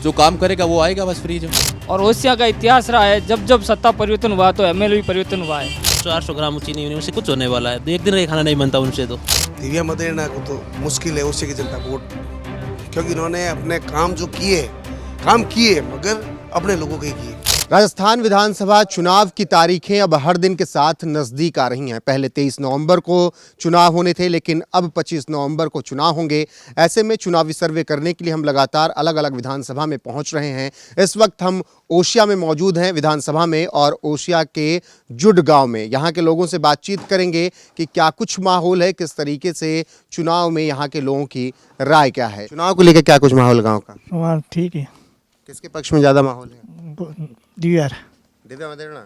जो काम करेगा वो आएगा बस फ्री जो। और ओसिया का इतिहास रहा है, जब जब सत्ता परिवर्तन हुआ तो एमएलए भी परिवर्तन हुआ है। 400 ग्राम चीनी उनसे कुछ होने वाला है, एक दिन का खाना नहीं बनता उनसे। तो दिव्या मदेरणा को तो मुश्किल है उससे की जनता वोट, क्योंकि इन्होंने अपने काम जो किए मगर अपने लोगों के किए। राजस्थान विधानसभा चुनाव की तारीखें अब हर दिन के साथ नजदीक आ रही हैं। पहले 23 नवंबर को चुनाव होने थे, लेकिन अब 25 नवंबर को चुनाव होंगे। ऐसे में चुनावी सर्वे करने के लिए हम लगातार अलग अलग विधानसभा में पहुंच रहे हैं। इस वक्त हम ओसिया में मौजूद हैं विधानसभा में, और ओसिया के जुड गांव में यहाँ के लोगों से बातचीत करेंगे कि क्या कुछ माहौल है, किस तरीके से चुनाव में यहाँ के लोगों की राय क्या है। चुनाव को लेकर क्या कुछ माहौल गाँव का? ठीक है। किसके पक्ष में ज़्यादा माहौल है? दिव्या मदेरणा।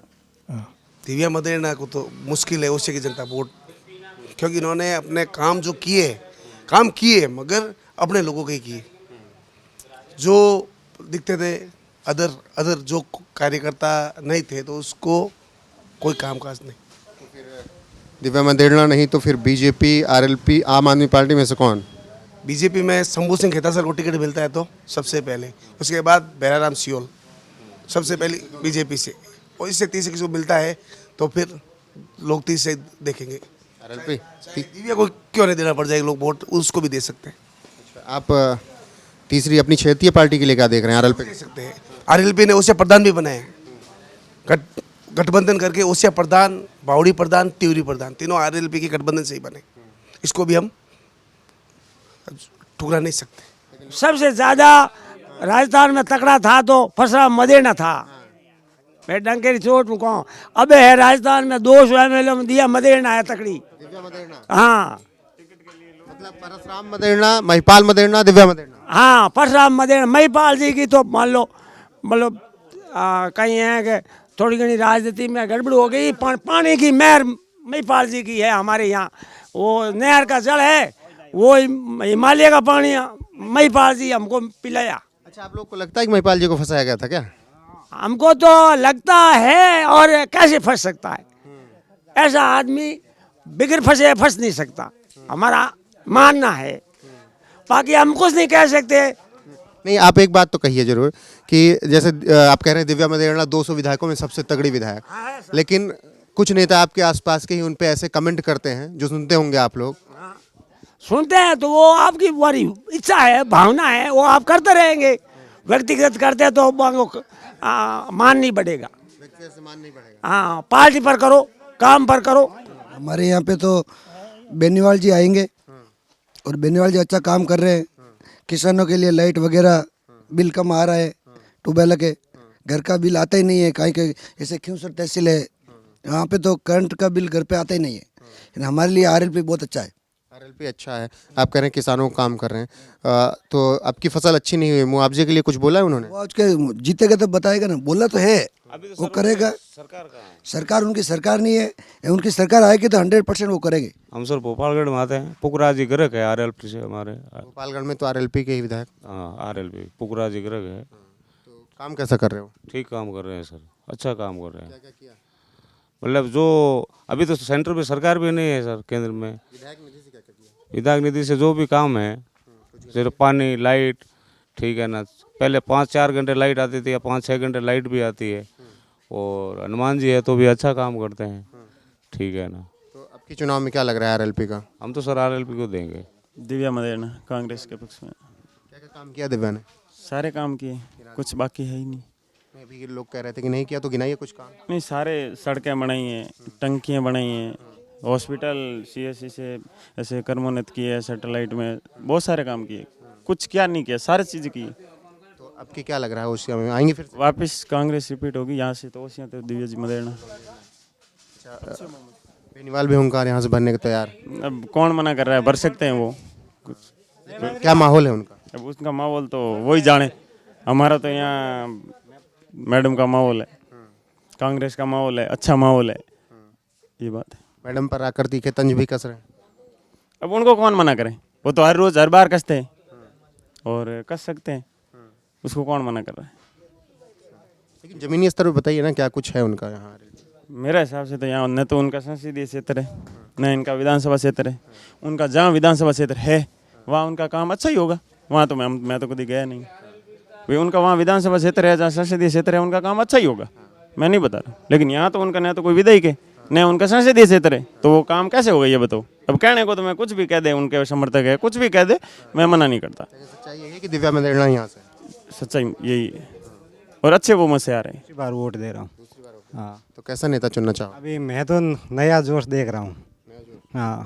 दिव्या मदेरणा को तो मुश्किल है उससे की जनता वोट, क्योंकि इन्होंने अपने काम जो किए मगर अपने लोगों के किए। जो दिखते थे अदर जो कार्यकर्ता नहीं थे तो उसको कोई कामकाज नहीं। दिव्या मदेरणा नहीं तो फिर बीजेपी, आरएलपी, आम आदमी पार्टी में से कौन? बीजेपी में शंभू सिंह खेतासर को टिकट मिलता है तो सबसे पहले, उसके बाद बहराराम सियोल, सबसे पहले बीजेपी से, और इससे तीसरे किसी को मिलता है तो फिर लोग तीसरे देखेंगे। आरएलपी। दिव्या को क्यों नहीं देना पड़ जाएगा, लोग वोट उसको भी दे सकते हैं। आप तीसरी अपनी क्षेत्रीय पार्टी के लिए क्या देख रहे हैं? आरएलपी दे सकते हैं। आरएलपी ने ओसिया प्रधान भी बनाए, गठबंधन करके ओसिया प्रधान, बावड़ी प्रधान, तिवरी प्रधान, तीनों आरएलपी के गठबंधन से ही बने। इसको भी हम ठुकरा नहीं सकते। सबसे ज्यादा राजस्थान में तकड़ा था तो फसरा मदेरणा था। मैं डंके की चोट में कहूँ, अब है राजस्थान में 200 एमएलए में दिया मदेरणा है तकड़ी। दिव्या मदेरणा। हाँ मतलब परशुराम मदेरणा, महिपाल मदेरणा, दिव्या मदेरणा। हाँ, परशुराम मदेरणा। महिपाल जी की तो मान लो मतलब कहीं है कि थोड़ी घनी राजनीति में गड़बड़ हो गई। पानी की मेहर महिपाल जी की है हमारे यहाँ। वो नहर का जल है, वो हिमालय का पानी महिपाल जी हमको पिलाया। अच्छा, आप लोग को लगता है कि महिपाल जी को फंसाया गया था क्या? हमको तो लगता है, और कैसे फंस सकता है ऐसा आदमी? बिगड़ फंसे फंस नहीं सकता, हमारा मानना है। बाकी हम कुछ नहीं कह सकते। नहीं, आप एक बात तो कहिए जरूर कि जैसे आप कह रहे हैं दिव्या मदेरणा 200 विधायकों में सबसे तगड़ी विधायक, लेकिन कुछ नेता आपके आसपास के ही उन पे ऐसे कमेंट करते हैं जो सुनते होंगे आप लोग। सुनते हैं तो वो आपकी बड़ी इच्छा है, भावना है, वो आप करते रहेंगे। व्यक्तिगत करते हैं तो मान नहीं बढ़ेगा। हाँ, पार्टी पर करो, काम पर करो। हमारे यहाँ पे तो बेनीवाल जी आएंगे और बेनीवाल जी अच्छा काम कर रहे हैं। किसानों के लिए लाइट वगैरह बिल कम आ रहा है, ट्यूबवेल के घर का बिल आता ही नहीं है। कहीं के जैसे खिंवसर तहसील है, यहाँ पे तो करंट का बिल घर पे आता ही नहीं है। हमारे लिए आरएलपी बहुत अच्छा है। आरएलपी अच्छा है। आप कह रहे हैं किसानों को काम कर रहे हैं, तो आपकी फसल अच्छी नहीं हुई, मुआवजे के लिए कुछ बोला है उन्होंने? वो आज के जीतेगा तो बताएगा ना, बोला तो है, वो करेगा। सरकार उनकी सरकार नहीं है, उनकी सरकार आएगी तो 100% वो करेंगे। हम सर भोपालगढ़ में आते हैं, पुकरा जी ग्रह है आरएलपी से हमारे। भोपालगढ़ में तो आरएलपी के ही विधायक। हाँ, आरएलपी पुकरा जी ग्रह है। तो काम कैसा कर रहे हो? ठीक काम कर रहे हैं सर, अच्छा काम कर रहे हैं। मतलब जो अभी तो सेंटर पे सरकार भी नहीं है सर, केंद्र में विधायक निधि से जो भी काम है, सिर्फ पानी, लाइट, ठीक है ना। पहले 5-4 घंटे लाइट आती थी, या 5-6 घंटे लाइट भी आती है। और हनुमान जी है तो भी अच्छा काम करते हैं, ठीक है ना। तो अब की चुनाव में क्या लग रहा है आरएलपी का? हम तो सर आरएलपी को देंगे। दिव्या मदेरणा कांग्रेस के पक्ष में। क्या क्या काम किया दिव्या ने? सारे काम किए, कुछ बाकी है ही नहीं। अभी लोग कह रहे थे कि नहीं किया, तो गिनाइए कुछ काम। नहीं, सारे सड़कें बनाई हैं, टंकियाँ बनाई हैं, हॉस्पिटल सीएससी से ऐसे कर्मोन्नत किए है, सैटेलाइट में बहुत सारे काम किए। कुछ क्या नहीं किया, सारी चीज़ की। तो अब की क्या लग रहा है ओसिया में आएंगे फिर? वापस कांग्रेस रिपीट होगी यहाँ से, तो ओसिया तो दिव्या जी मदेरणा। बेनीवाल भी होंगे यहाँ से भरने को तैयार? अब कौन मना कर रहा है, भर सकते हैं वो। कुछ क्या माहौल है उनका? अब उसका माहौल तो वही जाने। हमारा तो यहाँ मैडम का माहौल है, कांग्रेस का माहौल है, अच्छा माहौल है, ये बात है। मैडम पर आकर तीखे तंज भी कस रहे हैं। अब उनको कौन मना करे, वो तो हर रोज हर बार कसते हैं और कस सकते हैं, उसको कौन मना कर रहा है। लेकिन जमीनी स्तर पर बताइए ना, क्या कुछ है उनका यहाँ? मेरे हिसाब से तो यहाँ न तो उनका संसदीय क्षेत्र है, न इनका विधानसभा क्षेत्र है। उनका जहाँ विधानसभा क्षेत्र है वहाँ उनका काम अच्छा ही होगा। वहाँ तो मैं तो कभी गया नहीं। भाई उनका वहाँ विधानसभा क्षेत्र है, जहाँ संसदीय क्षेत्र है, उनका काम अच्छा ही होगा, मैं नहीं बता रहा। लेकिन यहाँ तो उनका न तो कोई विधायक है न उनका संसदीय क्षेत्र है, तो वो काम कैसे होगा ये बताओ। अब कहने को तो मैं कुछ भी कह दे, उनके समर्थक है कुछ भी कह दे, मैं मना नहीं करता। सच्चाई यही है कि दिव्या मदेरणा यहाँ से, सच्चाई यही है और अच्छे वो मुझसे आ रहे हैं। दूसरी बार वोट दे रहा हूँ। हाँ, तो कैसा नेता चुनना चाहो? अभी मैं तो नया जोश देख रहा हूँ। हाँ,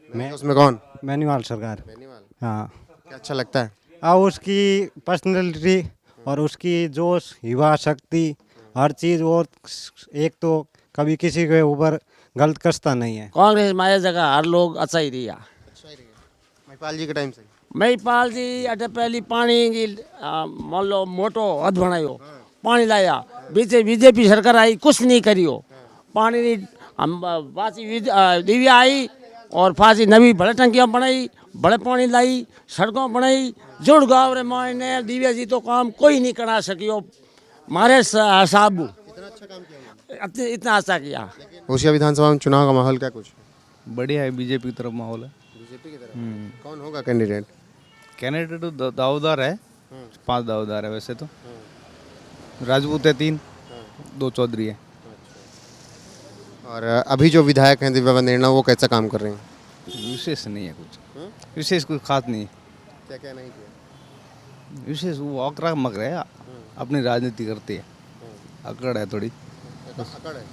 मैं उसमें कौन? मैनुअल सरकार। हाँ, क्या अच्छा लगता है? और उसकी पर्सनैलिटी और उसकी जोश, युवा शक्ति, हर चीज़, और एक तो कभी किसी के ऊपर गलत कसता नहीं है। कांग्रेस माया जगह हर लोग अच्छा ही रिया। महिपाल जी के टाइम से महिपाल जी अटे पहली पानी की मान लो मोटो हद बनायो, पानी लाया, बीजेपी सरकार आई कुछ नहीं करियो, पानी नहीं, हम बासी दिव्या आई और फांसी नवी बड़े टंकियाँ बनाई, बड़े पानी लाई, सड़कों बनाई, जुड़ गाँव रे मायने दिव्या जी तो काम कोई नहीं करा सकियो मारे साहब, इतना अच्छा किया। होशिया विधानसभा में चुनाव का माहौल क्या कुछ? बढ़िया है, बीजेपी की तरफ माहौल है। बीजेपी की तरफ कौन होगा कैंडिडेट? कैंडिडेट तो दावेदार है, 5 दावेदार है वैसे तो। राजपूत है 3, 2 चौधरी है। और अभी जो विधायक हैं दिव्या मदेरणा, वो कैसा काम कर रहे हैं? विशेष नहीं है कुछ, विशेष कुछ खास नहीं है। क्या क्या नहीं किया? विशेष वो अकड़ा मक रहे हैं, अपनी राजनीति करती है, अकड़ है थोड़ी। अकड़ है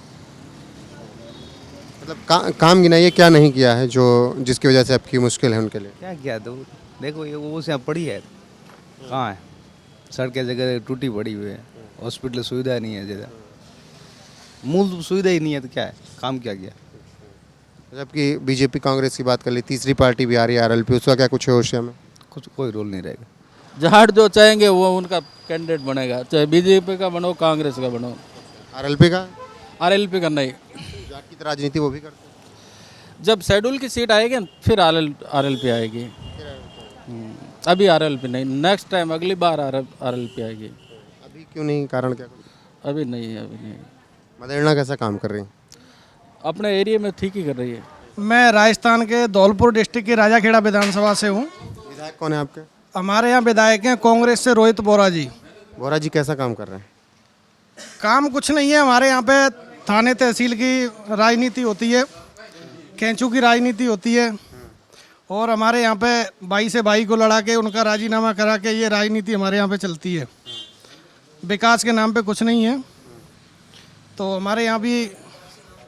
मतलब काम गिनाइए क्या नहीं किया है जो जिसकी वजह से आपकी मुश्किल है उनके लिए? क्या किया तो देखो, ये वो यहाँ पड़ी है, कहाँ है? सड़कें जगह टूटी पड़ी हुई है, हॉस्पिटल सुविधा नहीं है, ज़्यादा मूल सुविधा ही नहीं है, तो क्या है, काम क्या किया? जबकि बीजेपी कांग्रेस की बात कर ली, तीसरी पार्टी भी आ रही है आरएलपी, उसका क्या कुछ है होशिया में? कुछ कोई रोल नहीं रहेगा। जहाँ जो चाहेंगे वो उनका कैंडिडेट बनेगा, चाहे बीजेपी का बनो कांग्रेस का बनो। आरएलपी का? आरएलपी का नहीं, जाट की राजनीति वो भी करते हैं? जब शेड्यूल की सीट आएगी फिर आरएलपी आएगी। अभी आरएलपी नहीं, नेक्स्ट टाइम अगली बार आरएलपी आएगी। अभी क्यों नहीं, कारण क्या? अभी नहीं है, अभी नहीं। मदेरणा कैसा काम कर रही है? अपने एरिया में ठीक ही कर रही है। मैं राजस्थान के धौलपुर डिस्ट्रिक्ट की राजाखेड़ा विधानसभा से हूँ। विधायक कौन है आपके? हमारे यहाँ विधायक हैं कांग्रेस से रोहित बोरा जी। बोरा जी कैसा काम कर रहे हैं? काम कुछ नहीं है, हमारे यहाँ पे थाने तहसील की राजनीति होती है, कैंचू की राजनीति होती है, और हमारे यहाँ पे भाई से भाई को लड़ा के उनका राजीनामा करा के ये राजनीति हमारे यहाँ पे चलती है। विकास के नाम पे कुछ नहीं है, तो हमारे यहाँ भी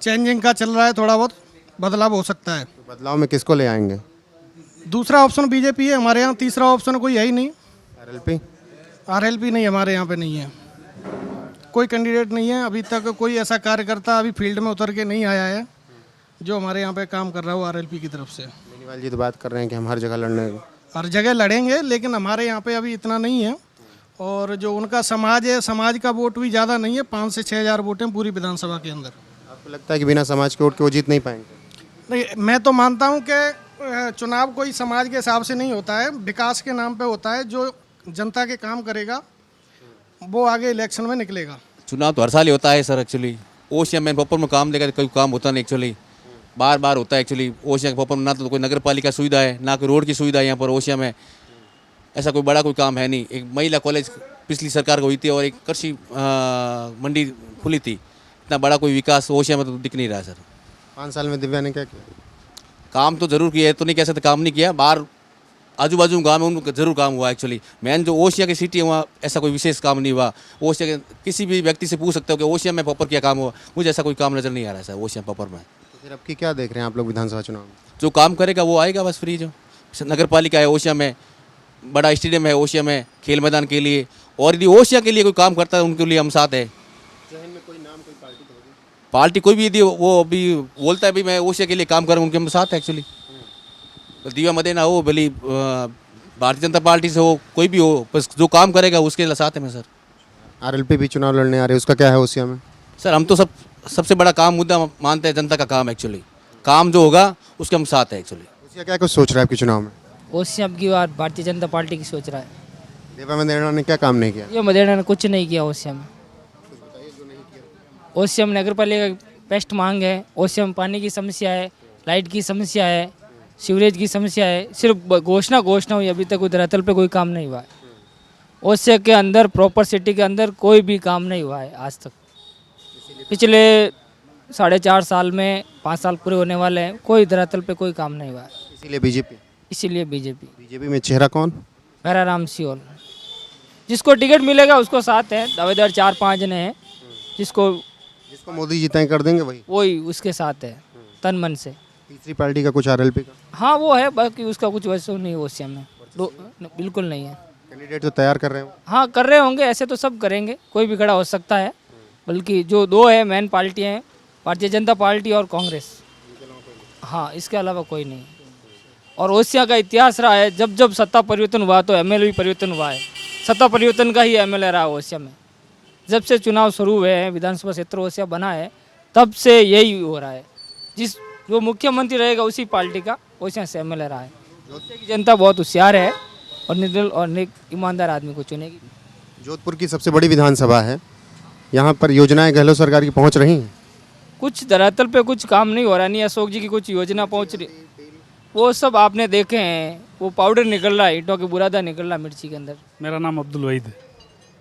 चेंजिंग का चल रहा है, थोड़ा बहुत बदलाव हो सकता है। बदलाव में किसको ले आएंगे? दूसरा ऑप्शन बीजेपी है हमारे यहाँ, तीसरा ऑप्शन कोई है ही नहीं। आरएलपी? आरएलपी नहीं, हमारे यहाँ पे नहीं है, कोई कैंडिडेट नहीं है अभी तक, कोई ऐसा कार्यकर्ता अभी फील्ड में उतर के नहीं आया है जो हमारे यहाँ पे काम कर रहा हो आरएलपी की तरफ से। बेनीवाल जी तो बात कर रहे हैं कि हम हर जगह लड़ने, हर जगह लड़ेंगे, लेकिन हमारे यहाँ पे अभी इतना नहीं है, और जो उनका समाज है, समाज का वोट भी ज़्यादा नहीं है, 5 से 6 हज़ार वोट हैं पूरी विधानसभा के अंदर। आपको लगता है कि बिना समाज के वोट के वो जीत नहीं पाएंगे? नहीं, मैं तो मानता हूँ कि चुनाव कोई समाज के हिसाब से नहीं होता है, विकास के नाम पे होता है। जो जनता के काम करेगा वो आगे इलेक्शन में निकलेगा। चुनाव तो हर साल ही होता है सर, एक्चुअली ओशिया में प्रॉपर में काम देगा, कोई काम होता नहीं एक्चुअली, बार बार होता है एक्चुअली। ओशिया के प्रॉपर में ना तो कोई नगर पालिका सुविधा है, ना कोई रोड की सुविधा है यहाँ पर ओशिया में, ऐसा कोई बड़ा कोई काम है नहीं। एक महिला कॉलेज पिछली सरकार को हुई थी और एक कृषि मंडी खुली थी, इतना बड़ा कोई विकास ओशिया में तो दिख नहीं रहा सर। 5 साल में दिव्या ने क्या किया? काम तो जरूर किया है, तो नहीं कह सकते काम नहीं किया, बाहर आजू बाजू गाँव में उनको जरूर काम हुआ एक्चुअली। मेन जो ओशिया की सिटी है वहाँ ऐसा कोई विशेष काम नहीं हुआ। ओशिया के किसी भी व्यक्ति से पूछ सकते हो कि ओशिया में प्रॉपर क्या काम हुआ, मुझे ऐसा कोई काम नज़र नहीं आ रहा है सर ओशिया प्रॉपर में। तो फिर अब की क्या देख रहे हैं आप लोग विधानसभा चुनाव में? जो काम करेगा वो आएगा बस फ्री। जो नगर पालिका है ओशिया में, बड़ा स्टेडियम है ओशिया में खेल मैदान के लिए, और यदि ओशिया के लिए कोई काम करता है उनके लिए हम साथ है। पार्टी कोई भी यदि वो अभी बोलता है भी मैं ओशिया के लिए काम करूँ, उनके हम साथ है एक्चुअली। तो दिव्या मदेरणा हो भली भारतीय जनता पार्टी से हो, कोई भी हो, बस जो काम करेगा उसके साथ है मैं सर। आरएलपी भी चुनाव लड़ने आ रहे हैं, उसका क्या है ओशिया में? सर हम तो सबसे बड़ा काम मुद्दा मानते हैं जनता का काम एक्चुअली, काम जो होगा उसके हम साथ है एक्चुअली। ओशिया क्या कुछ सोच रहा है आपके चुनाव में? ओशिया की बात भारतीय जनता पार्टी की सोच रहा है। दिव्या मदेरणा ने क्या काम नहीं किया? ये मदेरणा ने कुछ नहीं किया ओशिया में। ओशिया में नगर पालिका पेस्ट मांग है, ओशिया में पानी की समस्या है, लाइट की समस्या है, सीवरेज की समस्या है, सिर्फ घोषणा हुई, अभी तक धरातल पे कोई काम नहीं हुआ है। ओसिया के अंदर प्रॉपर सिटी के अंदर कोई भी काम नहीं हुआ है आज तक। पिछले 4.5 साल में 5 साल पूरे होने वाले हैं, कोई धरातल पे कोई काम नहीं हुआ है। इसीलिए बीजेपी। इसीलिए बीजेपी। बीजेपी में चेहरा कौन? भैराराम सियोल, जिसको टिकट मिलेगा उसको साथ है। दावेदार 4-5 जने हैं, जिसको मोदी जी तय कर देंगे वही उसके साथ है तन मन से। तीसरी पार्टी का कुछ आरएलपी का? हाँ वो है, बाकी उसका कुछ वैसा नहीं है ओसिया में, बिल्कुल नहीं है। कैंडिडेट तो तैयार कर रहे हो? हाँ कर रहे होंगे, ऐसे तो सब करेंगे, कोई भी खड़ा हो सकता है। बल्कि जो 2 है मेन पार्टियाँ हैं, भारतीय जनता पार्टी और कांग्रेस। हाँ इसके अलावा कोई नहीं। और ओसिया का इतिहास रहा है, जब जब सत्ता परिवर्तन हुआ तो एमएलए भी परिवर्तन हुआ है। सत्ता परिवर्तन का ही एमएलए रहा ओसिया में। जब से चुनाव शुरू हुए हैं, विधानसभा क्षेत्र ओसिया बना है, तब से यही हो रहा है। जो मुख्यमंत्री रहेगा उसी पार्टी का ओसिया से एमएलए रहा है। ओसिया की जनता बहुत होशियार है और निर्दल और नेक ईमानदार आदमी को चुनेगी। जोधपुर की सबसे बड़ी विधानसभा है, यहाँ पर योजनाएं गहलोत सरकार की पहुँच रही हैं? कुछ धरातल पे कुछ काम नहीं हो रहा, नहीं अशोक जी की कुछ योजना पहुँच रही, वो सब आपने देखे हैं। वो पाउडर निकल रहा है, ईंटों के बुरादा निकल रहा है मिर्ची के अंदर। मेरा नाम अब्दुल वहीद है।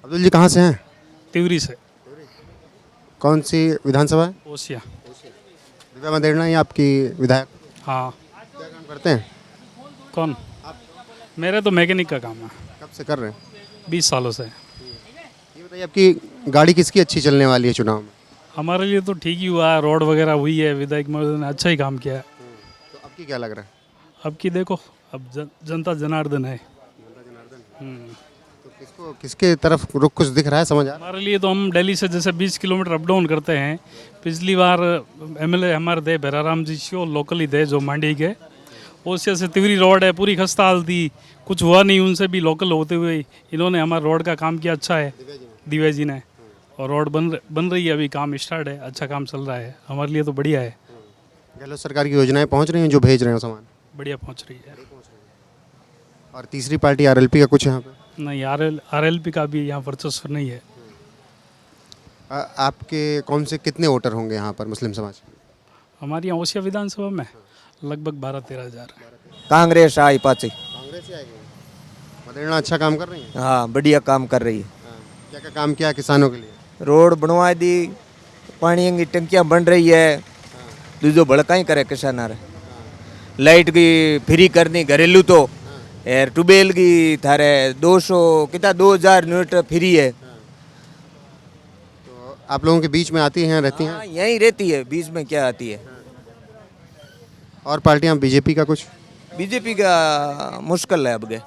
अब्दुल जी कहाँ से हैं? तिवरी से। कौन सी विधानसभा है? ओसिया। दिव्या मदेरणा ही आपकी विधायक? हाँ। क्या काम करते हैं? कौन? मेरे तो मैकेनिक का काम है। कब से कर रहे हैं? 20 सालों से। ये बताइए आपकी गाड़ी किसकी अच्छी चलने वाली है चुनाव में? हमारे लिए तो ठीक ही हुआ है, रोड वगैरह हुई है, विधायक महोदय ने अच्छा ही काम किया है। तो अब की क्या लग रहा है? अब की देखो, अब जनता जनार्दन है। तो किसके तरफ रुख कुछ दिख रहा है, समझ आ रहा है? हमारे लिए तो हम दिल्ली से जैसे 20 किलोमीटर अप डाउन करते हैं। पिछली बार एमएलए हमारे थे भैराराम जी सियोल, लोकल ही थे, जो मांडी के। ओसिया से तिवरी रोड है, पूरी खस्ता हाल थी, कुछ हुआ नहीं। उनसे भी लोकल होते हुए इन्होंने हमारे रोड का काम किया अच्छा है, दिव्या जी ने। और रोड बन रही है, अभी काम स्टार्ट है, अच्छा काम चल रहा है, हमारे लिए तो बढ़िया है। गहलोत सरकार की योजनाएं पहुंच रही हैं, जो भेज रहे हैं सामान? बढ़िया पहुंच रही है। और तीसरी पार्टी आरएलपी का कुछ यहाँ पे? नहीं, आरएलपी का भी यहाँ वर्चस्व नहीं है। आपके कौन से कितने वोटर होंगे यहाँ पर मुस्लिम समाज? हमारे यहाँ ओसिया विधानसभा में लगभग 12-13 हज़ार। कांग्रेस आई पाची। कांग्रेस ही आएगी। मदेरणा अच्छा काम कर रही है? हाँ बढ़िया काम कर रही है। क्या क्या काम किया किसानों के लिए? रोड बनवा दी, पानी की टंकियाँ बन रही है, दूजो भड़का ही करे किसान। लाइट की फ्री करनी घरेलू तो, यार ट्यूबवेल की थारे 200 कितना 2000 यूनिट फ्री है। तो आप लोगों के बीच में आती हैं, रहती हैं? यहीं रहती है, बीच में क्या आती है। और पार्टियां? बीजेपी का कुछ? बीजेपी का मुश्किल है अब गए।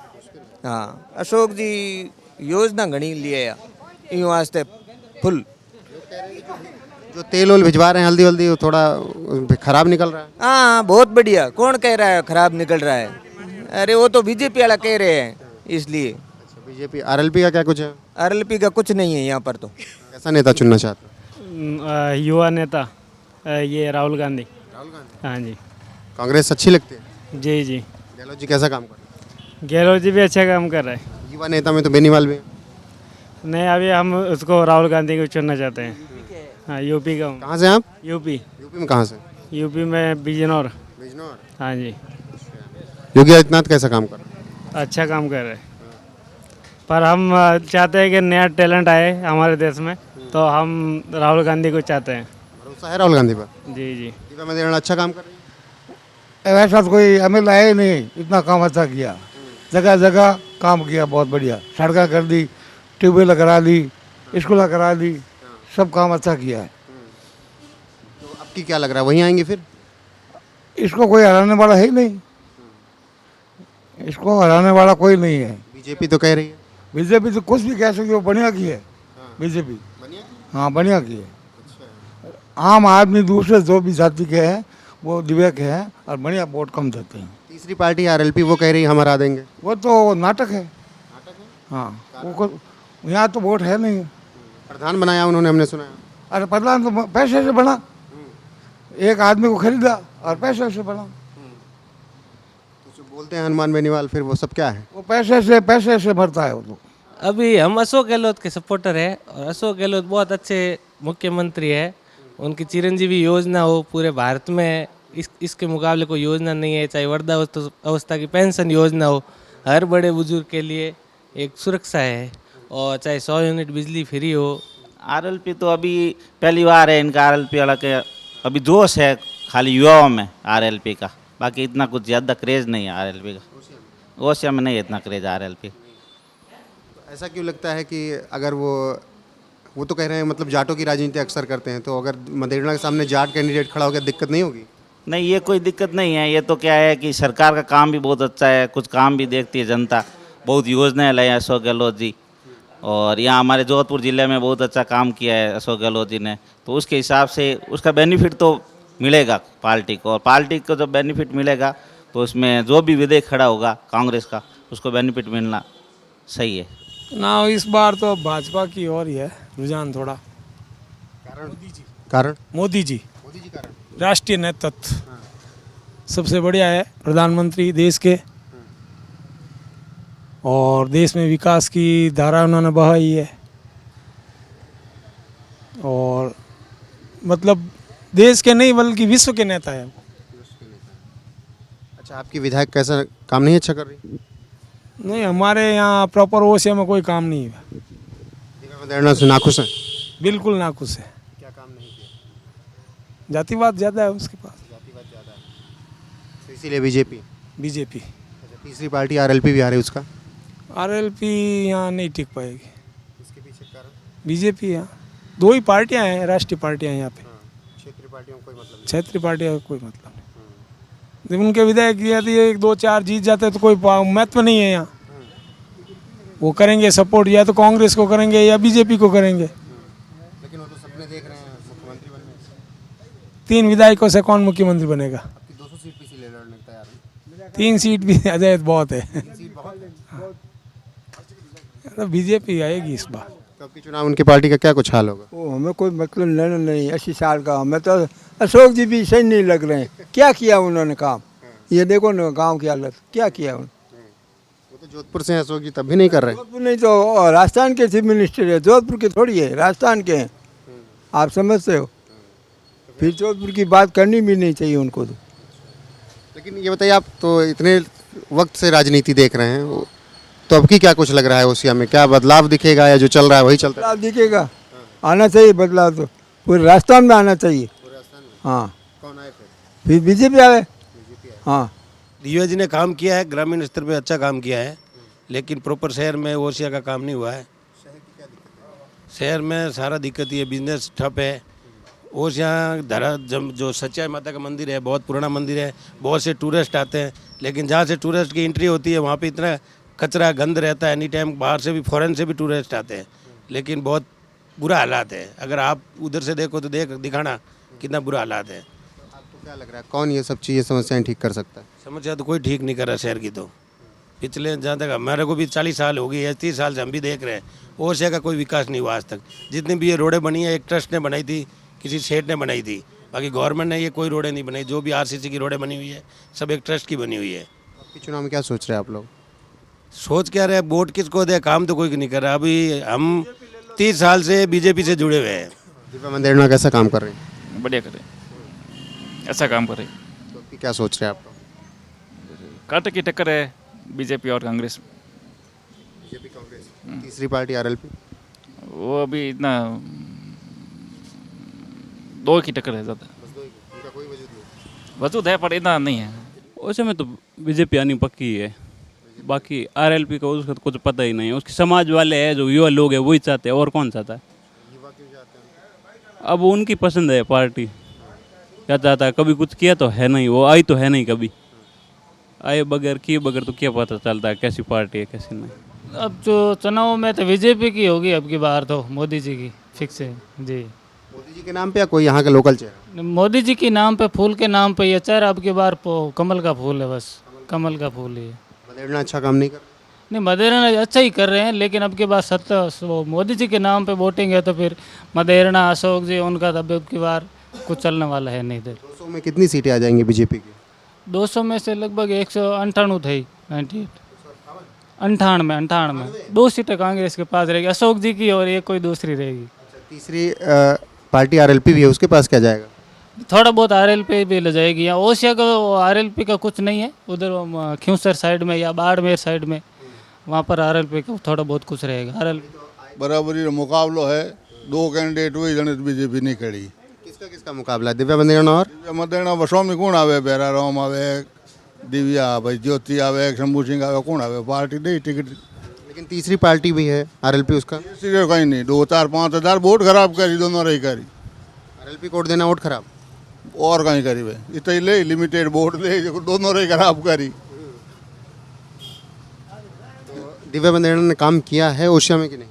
हाँ अशोक जी योजना घनी लिए इन वास्ते फुल। जो तेल ओल भिजवा रहे हैं, हल्दी वल्दी, वो थोड़ा खराब निकल रहा है। हाँ बहुत बढ़िया। कौन कह रहा है खराब निकल रहा है? अरे वो तो बीजेपी वाला कह रहे हैं इसलिए। बीजेपी। आरएलपी का क्या कुछ है? आरएलपी का कुछ नहीं है यहाँ पर। तो कैसा नेता चुनना चाहते हैं? युवा नेता ये राहुल गांधी। हाँ जी। कांग्रेस अच्छी लगती है? जी जी। गहलोत जी कैसा काम कर रहे हैं? गहलोत जी भी अच्छा काम कर रहे हैं। युवा नेता में तो बेनीवाल भी है। नहीं, अभी हम उसको राहुल गांधी को चुनना चाहते हैं। हाँ यूपी का हूँ। कहाँ से आप? यूपी। यूपी में कहाँ से? यूपी में बिजनौर। बिजनौर। हाँ जी। योगी आदित्यनाथ कैसा काम कर रहे हैं? अच्छा काम कर रहे हैं, पर हम चाहते हैं कि नया टैलेंट आए हमारे देश में, तो हम राहुल गांधी को चाहते हैं। भरोसा है राहुल गांधी पर? जी जी। दिव्या मदेरणा अच्छा काम कर रही है? वैसा तो कोई एमएलए आया ही नहीं, इतना काम अच्छा किया, जगह जगह काम किया, बहुत बढ़िया। सड़कें कर दी, ट्यूबवेल करा दी, स्कूल करा दी, सब काम अच्छा किया है। तो आपकी क्या लग रहा है, वहीं आएंगे फिर? इसको कोई हराने वाला है ही नहीं, इसको हराने वाला कोई नहीं है। बीजेपी तो कह रही है। बीजेपी तो कुछ भी कह सकती है, बढ़िया की है बीजेपी। हाँ बढ़िया की है। आम आदमी दूसरे जो भी जाति के हैं वो दिव्या के हैं और बढ़िया वोट कम देते हैं। तीसरी पार्टी आरएलपी वो कह रही है हम हरा देंगे। वो तो नाटक है। हाँ वो यहाँ तो वोट है नहीं। प्रधान बनाया उन्होंने, हमने सुना है। अरे प्रधान तो पैसे से बना, एक आदमी को खरीदा और पैसे से बना। तो जो बोलते हैं हनुमान बेनीवाल, फिर वो सब क्या है? वो पैसे से भरता है वो तो। अभी हम अशोक गहलोत के सपोर्टर है, और अशोक गहलोत बहुत अच्छे मुख्यमंत्री है। उनकी चिरंजीवी योजना हो, पूरे भारत में इसके मुकाबले कोई योजना नहीं है। चाहे वृद्धावस्था की पेंशन योजना हो, हर बड़े बुजुर्ग के लिए एक सुरक्षा है, और चाहे 100 यूनिट बिजली फ्री हो। आरएलपी तो अभी पहली बार है इनका, आरएलपी वाला के अभी जोश है खाली युवाओं में आरएलपी का, बाकी इतना कुछ ज़्यादा क्रेज़ नहीं है आरएलपी का। ओसिया में नहीं है इतना क्रेज़ आरएलपी। ऐसा क्यों लगता है कि अगर वो तो कह रहे हैं मतलब जाटों की राजनीति अक्सर करते हैं, तो अगर मदेरणा के सामने जाट कैंडिडेट खड़ा हो गया दिक्कत नहीं होगी? नहीं, ये कोई दिक्कत नहीं है। ये तो क्या है कि सरकार का काम भी बहुत अच्छा है, कुछ काम भी देखती है जनता, बहुत योजनाएं लाई अशोक गहलोत जी, और यहाँ हमारे जोधपुर ज़िले में बहुत अच्छा काम किया है अशोक गहलोत जी ने, तो उसके हिसाब से उसका बेनिफिट तो मिलेगा पार्टी को, और पार्टी को जब बेनिफिट मिलेगा तो उसमें जो भी विधेयक खड़ा होगा कांग्रेस का उसको बेनिफिट मिलना सही है ना। इस बार तो भाजपा की ओर ही है रुझान थोड़ा। कारण मोदी जी राष्ट्रीय नेतृत्व सबसे बढ़िया है, प्रधानमंत्री देश के, और देश में विकास की धारा उन्होंने बहाई है, और मतलब देश के नहीं बल्कि विश्व के नेता है। अच्छा, आपकी विधायक कैसा काम नहीं अच्छा कर रही? नहीं, हमारे यहाँ प्रॉपर ओसिया में कोई काम नहीं है। मदेरणा से नाखुश हैं? बिल्कुल नाखुश है। क्या काम नहीं किया? जातिवाद ज़्यादा है उसके पास। जातिवाद ज़्यादा है, तो इसीलिए बीजेपी। अच्छा, तीसरी पार्टी आरएलपी भी आ रही है, उसका आरएलपी यहाँ नहीं टिक पाएगी। इसके पीछे कारण? बीजेपी यहाँ 2 ही पार्टियाँ हैं, राष्ट्रीय पार्टियाँ यहाँ पे। क्षेत्रीय पार्टियों को कोई मतलब नहीं। क्षेत्रीय पार्टियाँ का कोई मतलब नहीं। जब उनके विधायक यदि 1-2-4 जीत जाते हैं तो कोई महत्व नहीं है यहाँ। वो करेंगे सपोर्ट या तो कांग्रेस को करेंगे या बीजेपी को करेंगे। लेकिन वो तो सपने देख रहे हैं मुख्यमंत्री बनने के। 3 विधायकों से कौन मुख्यमंत्री बनेगा? 200 सीट पे इसीलिए लड़ने को तैयार है। 3 सीट भी आ जाए तो बहुत है। सीट बहुत है। तो बीजेपी आएगी इस बार। तो आपकी चुनाव उनकी पार्टी का क्या कुछ हाल होगा? वो हमें कोई मतलब लेना नहीं, 80 साल का हमें तो अशोक जी भी सही नहीं लग रहे हैं। क्या किया उन्होंने काम? ये देखो ना गांव की हालत क्या किया उन्होंने। वो तो जोधपुर से हैं अशोक जी, तब भी नहीं कर रहे। जोधपुर नहीं तो राजस्थान के चीफ मिनिस्टर है, जोधपुर के थोड़ी है, राजस्थान के हैं। आप समझते हो? फिर जोधपुर की बात करनी भी नहीं चाहिए उनको तो। लेकिन ये बताइए, आप तो इतने वक्त से राजनीति देख रहे हैं, तो अब की क्या कुछ लग रहा है ओसिया में? क्या बदलाव दिखेगा या जो चल रहा है वही चलता है? बदलाव दिखेगा, आना चाहिए बदलाव तो पूरे राजस्थान में आना चाहिए। हाँ, कौन आए फिर बीजेपी आवे। हाँ, दिव्या जी ने काम किया है, ग्रामीण स्तर पे अच्छा काम किया है, लेकिन प्रॉपर शहर में ओसिया का काम नहीं हुआ है। शहर में सारा दिक्कत ही है, बिजनेस ठप है। ओसिया धरा जो सच्चाई माता का मंदिर है, बहुत पुराना मंदिर है, बहुत से टूरिस्ट आते हैं, लेकिन जहाँ से टूरिस्ट की एंट्री होती है वहाँ पे इतना कचरा गंद रहता है, एनी टाइम बाहर से भी फॉरेन से भी टूरिस्ट आते हैं, लेकिन बहुत बुरा हालात है। अगर आप उधर से देखो तो दिखाना कितना बुरा हालात है। आपको क्या लग रहा है कौन ये सब चीज़ें समस्याएं ठीक कर सकता है? समस्या तो कोई ठीक नहीं कर रहा शहर की। तो पिछले जहाँ तक हमारे को भी 40 साल हो गई है, 30 साल से हम भी देख रहे हैं, ओसिया का कोई विकास नहीं हुआ आज तक। जितनी भी ये रोडें बनी है एक ट्रस्ट ने बनाई थी, किसी सेठ ने बनाई थी, बाकी गवर्नमेंट ने ये कोई रोडें नहीं बनाई। जो भी आरसीसी की रोडें बनी हुई है सब एक ट्रस्ट की बनी हुई है। आपके चुनाव में क्या सोच रहे हैं आप लोग? सोच क्या रहे, वोट किसको दे, काम तो कोई नहीं कर रहा। अभी हम 30 साल से बीजेपी से जुड़े हुए हैं। दिव्या मदेरणा कैसा काम कर रही है? बढ़िया कर रहे हैं, अच्छा काम कर रहे हैं। तो क्या सोच रहे हैं आप लोग? कांटे की टक्कर है बीजेपी और कांग्रेस। बीजेपी कांग्रेस, तीसरी पार्टी आरएलपी, वो अभी इतना 2 की टक्कर है ज़्यादा। उनका कोई वजूद नहीं? वजूद है पर इतना नहीं है। वैसे में तो बीजेपी आनी पक्की है, बाकी आरएलपी का उसका तो कुछ पता ही नहीं है। उसके समाज वाले हैं, जो युवा लोग हैं वही चाहते हैं, और कौन चाहता है? युवा क्यों चाहते हैं? अब उनकी पसंद है पार्टी, क्या चाहता है। कभी कुछ किया तो है नहीं, वो आई तो है नहीं, कभी आए बगैर किए बगैर तो क्या पता चलता है कैसी पार्टी है कैसी नहीं। अब जो चुनाव में तो बीजेपी की होगी अब की बार, तो मोदी जी की फिक्स है जी। मोदी जी के नाम पे या कोई यहाँ का लोकल चेहरा? मोदी जी के नाम पे, फूल के नाम पे ये चेहरा अब की बार कमल का फूल है, बस कमल का फूल ही है। मदेरणा अच्छा काम नहीं कर? नहीं, मदेरणा अच्छा ही कर रहे हैं, लेकिन अब के बाद सत्ता वो मोदी जी के नाम पे वोटिंग है तो फिर मदेरणा अशोक जी उनका तब अब की बार कुछ चलने वाला है नहीं। 200 में कितनी सीटें आ जाएंगी बीजेपी की? 200 में से लगभग 198 थे, 98 98 में 2 सीटें कांग्रेस के पास रहेगी, अशोक जी की, और एक कोई दूसरी रहेगी। तीसरी पार्टी आरएलपी भी है, उसके पास क्या जाएगा? थोड़ा बहुत आरएलपी भी ले जाएगी। यहाँ ओसिया का आरएलपी का कुछ नहीं है, उधर खिंसर साइड में या बाड़मेर साइड में वहाँ पर आरएलपी को थोड़ा बहुत कुछ रहेगा। बराबरी का मुकाबलो है, 2 कैंडिडेट हुए जने बीजेपी नहीं खड़ी। किसका मुकाबला है? दिव्या बंदेरणा और मदेना स्वामी कौन आवे, बेराराम आवे, दिव्या भाई ज्योति आवे, शंभू सिंह आवे, कौन आवे? पार्टी नहीं टिकट। लेकिन तीसरी पार्टी भी है आरएलपी, उसका कहीं नहीं, 2, 4, 5 हजार वोट खराब करी, दोनों रही करी। आरएलपी कोड देना वोट खराब और कहीं करी वे इतने ले लिमिटेड वोट ले, दोनों रही खराब करी। दिव्या बंदेरणा ने काम किया है ओशिया में कि नहीं?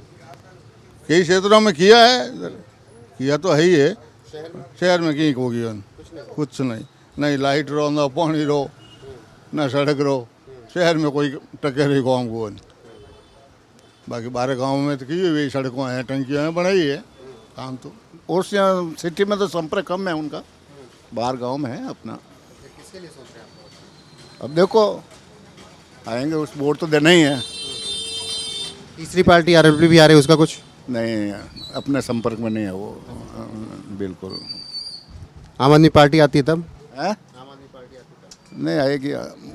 कई क्षेत्रों में किया है, किया तो है ही है। शहर में कहीं होगी कुछ नहीं, नहीं लाइट रो, ना पानी रो, ना सड़क रो। शहर में कोई टक्कर ही काम को नहीं। बाकी बाहर गांव में तो की हुई सड़कों हैं, टंकियां हैं, बनाई है काम तो। और सिटी में तो संपर्क कम है उनका, बाहर गांव में है अपना। किसके लिए सोच रहे हैं आप? अब देखो आएंगे, उस वोट तो देना ही है। तीसरी पार्टी आरएलपी भी आ रही है, उसका कुछ नहीं, अपने संपर्क में नहीं है वो, बिल्कुल। आम आदमी पार्टी आती है तब है? नहीं आएगी,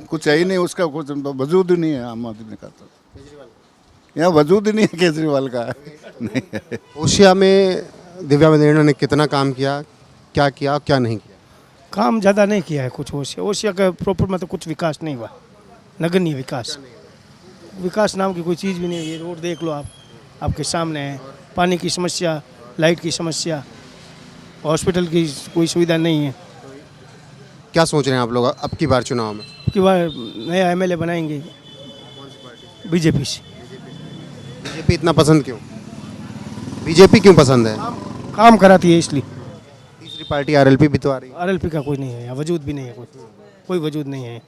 कुछ है ही नहीं उसका, कुछ वजूद ही नहीं है आम आदमी का। तो यहाँ वजूद ही नहीं है केजरीवाल का। नहीं है। ओशिया में दिव्या बंदेरणा ने कितना काम किया, क्या किया, क्या नहीं किया? काम ज़्यादा नहीं किया है कुछ। ओशिया का प्रॉपर में तो कुछ विकास नहीं हुआ, नगण्य विकास। विकास नाम की कोई चीज़ भी नहीं है। ये रोड देख लो आप, आपके सामने है। पानी की समस्या, लाइट की समस्या, हॉस्पिटल की कोई सुविधा नहीं है। क्या सोच रहे हैं आप लोग अब की बार चुनाव में? कि बार नया एमएलए बनाएंगे बीजेपी से। बीजेपी इतना पसंद क्यों? बीजेपी क्यों पसंद है? काम कराती है इसलिए। तीसरी पार्टी आरएलपी भी तो आ रही है। आरएलपी का कोई नहीं है, यहाँ वजूद भी नहीं है, कोई वजूद नहीं है।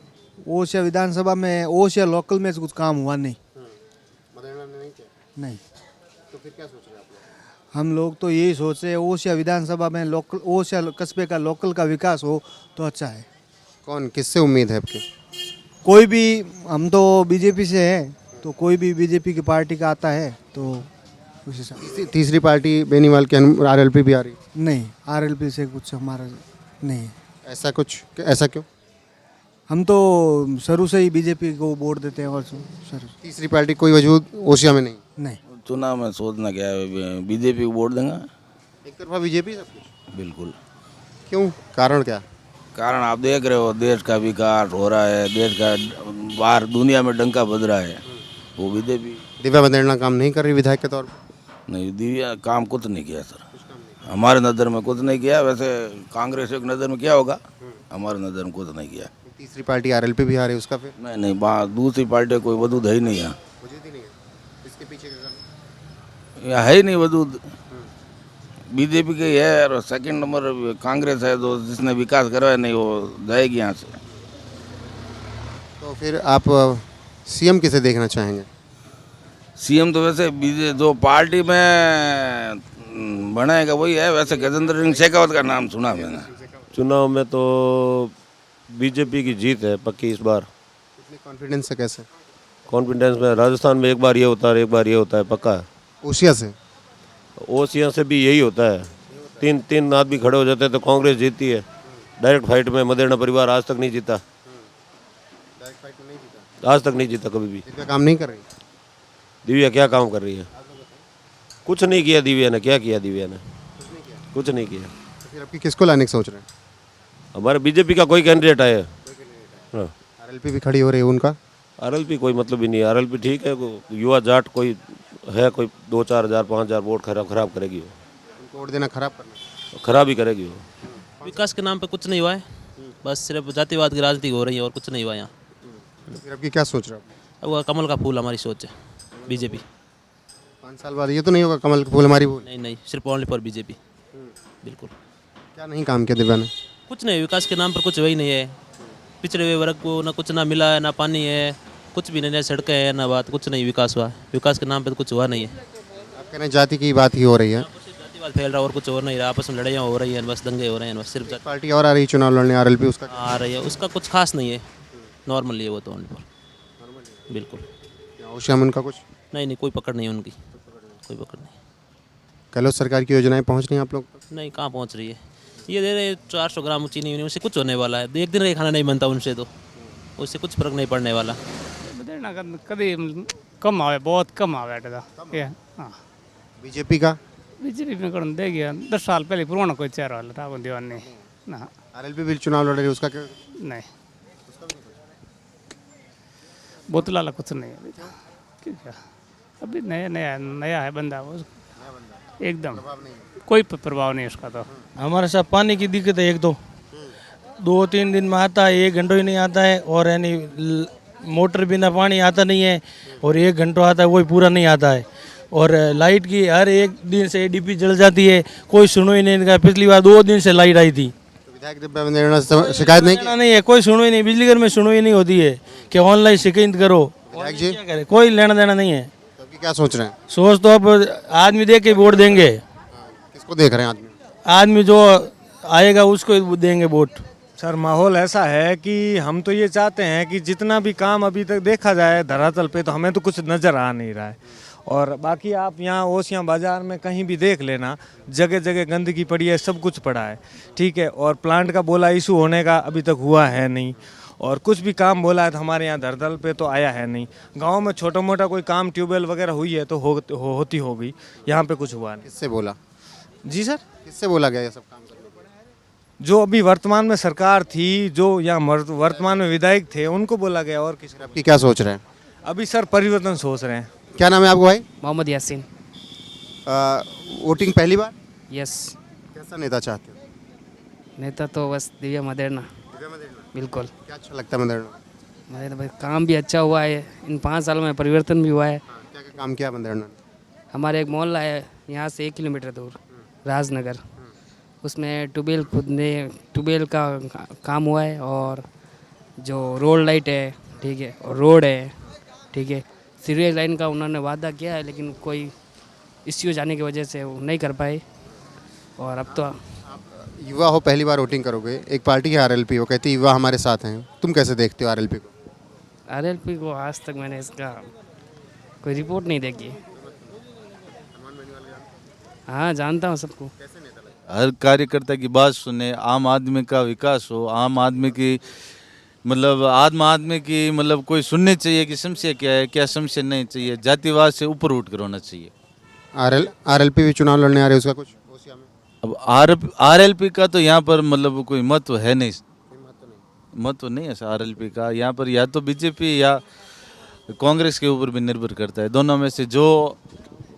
ओशिया विधानसभा में, ओशिया लोकल में से कुछ काम हुआ नहीं। नहीं। तो फिर क्या सोच रहे हैं आप लोग? हम लोग तो यही सोच रहे हैं ओशिया विधानसभा में लोकल, ओशिया कस्बे का लोकल का विकास हो तो अच्छा है। कौन, किससे उम्मीद है आपकी? कोई भी, हम तो बीजेपी से हैं, तो कोई भी बीजेपी की पार्टी का आता है तो उस हिसाब। तीसरी पार्टी बेनीवाल के आरएलपी भी आ रही है? नहीं, आरएलपी से कुछ हमारा नहीं। ऐसा कुछ, ऐसा क्यों? हम तो शुरू से ही बीजेपी को वोट देते हैं। और सर तीसरी पार्टी कोई वजूद ओशिया में नहीं? नहीं। चुनाव में सोचना क्या है, बीजेपी को वोट देंगे। एक तरफा बीजेपी सब कुछ? बिल्कुल। क्यों, कारण क्या? कारण आप देख रहे हो, देश का विकास हो रहा है, देश का बाहर दुनिया में डंका बज रहा है, वो बीजेपी। दिव्या बंदेरणा काम नहीं कर रही विधायक के तौर पर? नहीं, दिव्या काम कुछ नहीं किया सर, हमारे नज़र में कुछ नहीं किया। वैसे कांग्रेस की नज़र में क्या होगा, हमारे नज़र में कुछ नहीं किया। तीसरी पार्टी आरएलपी भी आ रही है, उसका फिर? नहीं, दूसरी पार्टी कोई वजूद है ही नहीं यहाँ। इसके पीछे यहाँ है ही नहीं वजूद, बीजेपी के ही है। और सेकंड नंबर कांग्रेस है, जो जिसने विकास करवाया नहीं वो जाएगी यहाँ से। तो फिर आप सीएम किसे देखना चाहेंगे? सीएम तो वैसे जो पार्टी में बनाएगा वही है। वैसे गजेंद्र सिंह शेखावत का नाम सुना मैंने। चुनाव में तो बीजेपी की जीत है पक्की इस बार। इतनी कॉन्फिडेंस है कैसे? कॉन्फिडेंस में राजस्थान में एक बार ये होता है, एक बार ये होता है, पक्का है। ओशिया से? ओशिया से भी यही होता है, तीन आदमी खड़े हो जाते हैं तो कांग्रेस जीतती है। डायरेक्ट फाइट में मदेरणा परिवार आज तक नहीं जीता, आज तक नहीं जीता कभी भी। दिव्या काम नहीं कर रही? दिव्या क्या काम कर रही है? कुछ नहीं किया दिव्या ने। क्या किया दिव्या ने? कुछ नहीं किया। तो फिर आपकी किसको लाने की सोच रहे हैं? हमारे बीजेपी का कोई कैंडिडेट आए। हाँ, आरएलपी भी खड़ी हो रही है उनका? आरएलपी कोई मतलब ही नहीं है। आरएलपी ठीक है, युवा जाट कोई है, कोई 2-4 हज़ार 5 हज़ार वोट खराब करेगी वो। उनको वोट देना खराब करना? खराब ही करेगी वो। विकास के नाम पे कुछ नहीं हुआ है, बस सिर्फ जातिवाद की राजनीति हो रही है और कुछ नहीं हुआ यहाँ। तो फिर आपकी क्या सोच रहे हो? अब कमल का फूल हमारी सोच है, बीजेपी। 5 साल बाद ये तो नहीं होगा कमल का फूल हमारी फूल? नहीं, सिर्फ ओनली फॉर बीजेपी। बिल्कुल। क्या नहीं काम किया दिव्या ने? कुछ नहीं, विकास के नाम पर कुछ वही नहीं है। पिछड़े हुए वर्ग को ना कुछ ना मिला है, ना पानी है, कुछ भी नहीं, ना सड़कें हैं, ना बात, कुछ नहीं विकास हुआ। विकास के नाम पर कुछ हुआ नहीं है। आप कह रहे हैं जाति की बात ही हो रही है? जातिवाद फैल रहा है और कुछ और नहीं रहा। आपस में लड़ाइयाँ हो रही हैं, बस दंगे हो रहे हैं, बस सिर्फ पार्टी और आ रही चुनाव लड़ने, आरएलपी उसका आ रही है, उसका कुछ खास नहीं है, नॉर्मल है वो तो ओनली फॉर। बिल्कुल। ओशिया में उनका कुछ नहीं, कोई पकड़ नहीं है उनकी, कोई पकड़ नहीं। गहलोत सरकार की योजनाएं पहुंच रही हैं आप लोग? नहीं, कहाँ पहुंच रही है। ये दे रहे 400 ग्राम चीनी, उनसे कुछ होने वाला है? एक दिन का खाना नहीं बनता उनसे, तो उससे कुछ फर्क नहीं पड़ने वाला। बदलना कभी कम आवे, बहुत कम आवे अटका ये। हाँ बीजेपी का बीजेपी में कौन दे गया 10 साल पहले पुराना कोई चेहरा वाला राघव दीवान नहीं ना। आरएलपी भी चुनाव लड़ रही है, उसका क्या? नहीं बोतला वाला कुछ नहीं है अभी तो। क्या अभी नया नया नया है बंदा वो, एकदम कोई प्रभाव नहीं उसका तो। हमारे साथ पानी की दिक्कत है, एक तो 2-3 दिन में आता है, 1 घंटा ही नहीं आता है, और यानी मोटर बिना पानी आता नहीं है, और 1 घंटा आता है वही पूरा नहीं आता है। और लाइट की हर एक दिन से एडीपी जल जाती है, कोई सुनो ही नहीं इनका। पिछली बार 2 दिन से लाइट आई थी, विधायक दिव्या मंदेरणा से शिकायत नहीं की? नहीं है, कोई सुनो ही नहीं, बिजली घर में सुनो ही नहीं होती है कि ऑनलाइन शिकायत करो। विधायक जी क्या करे, कोई लेना देना नहीं है। तो अभी क्या सोच रहे हैं? सोच तो अब आदमी देख के वोट देंगे, किसको देख रहे हैं आदमी? आदमी जो आएगा उसको देंगे वोट। सर माहौल ऐसा है कि हम तो ये चाहते हैं कि जितना भी काम अभी तक देखा जाए धरातल पे, तो हमें तो कुछ नज़र आ नहीं रहा है। और बाकी आप यहाँ ओसियाँ बाज़ार में कहीं भी देख लेना, जगह जगह गंदगी पड़ी है, सब कुछ पड़ा है, ठीक है। और प्लांट का बोला इशू होने का अभी तक हुआ है नहीं, और कुछ भी काम बोला है तो हमारे यहाँ धरातल पे तो आया है नहीं। गांव में छोटा मोटा कोई काम ट्यूबवेल वगैरह हुई है तो होती होगी, यहाँ पे कुछ हुआ नहीं। किससे बोला? जी सर, किससे बोला गया ये सब काम करने को? जो अभी वर्तमान में सरकार थी, जो यहाँ वर्तमान में विधायक थे, उनको बोला गया। और किसी आपकी क्या सोच रहे हैं? अभी सर परिवर्तन सोच रहे हैं। क्या नाम है आपको भाई? मोहम्मद यासीन। वोटिंग पहली बार? यस। कैसा नेता चाहते हो? नेता तो बस दिव्या मंदेरणा। बिल्कुल। क्या अच्छा लगता है मंदेरणा? मंदेरणा भाई काम भी अच्छा हुआ है, इन 5 सालों में परिवर्तन भी हुआ है। क्या क्या काम किया मंदेरणा ने? हमारे एक मोहल्ला है यहाँ से 1 किलोमीटर दूर, राजनगर, उसमें ट्यूबवेल का काम हुआ है, और जो रोड लाइट है, ठीक है, और रोड है, ठीक है। सीवरेज लाइन का उन्होंने वादा किया है, लेकिन कोई इश्यू जाने की वजह से वो नहीं कर पाए। और अब तो युवा हो, पहली बार वोटिंग करोगे, एक पार्टी है आरएलपी, वो कहती है युवा हमारे साथ हैं, तुम कैसे देखते हो आरएलपी को? आरएलपी को आज तक मैंने इसका कोई रिपोर्ट नहीं देखी। हाँ जानता हूँ सबको। हर कार्यकर्ता की बात सुने, आम आदमी का विकास हो, आम आदमी की मतलब कोई सुनने चाहिए कि समस्या क्या है, क्या समस्या नहीं चाहिए, जातिवाद से ऊपर उठ कर होना चाहिए। आरएलपी भी चुनाव लड़ने आ रही है, उसका कुछ ओसिया में? अब आरएलपी का तो यहाँ पर मतलब कोई महत्व है नहीं, महत्व नहीं है आरएलपी का यहाँ पर। या तो बीजेपी या कांग्रेस के ऊपर भी निर्भर करता है, दोनों में से जो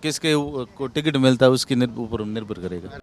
किसके को टिकट मिलता है उसके ऊपर निर्भर करेगा।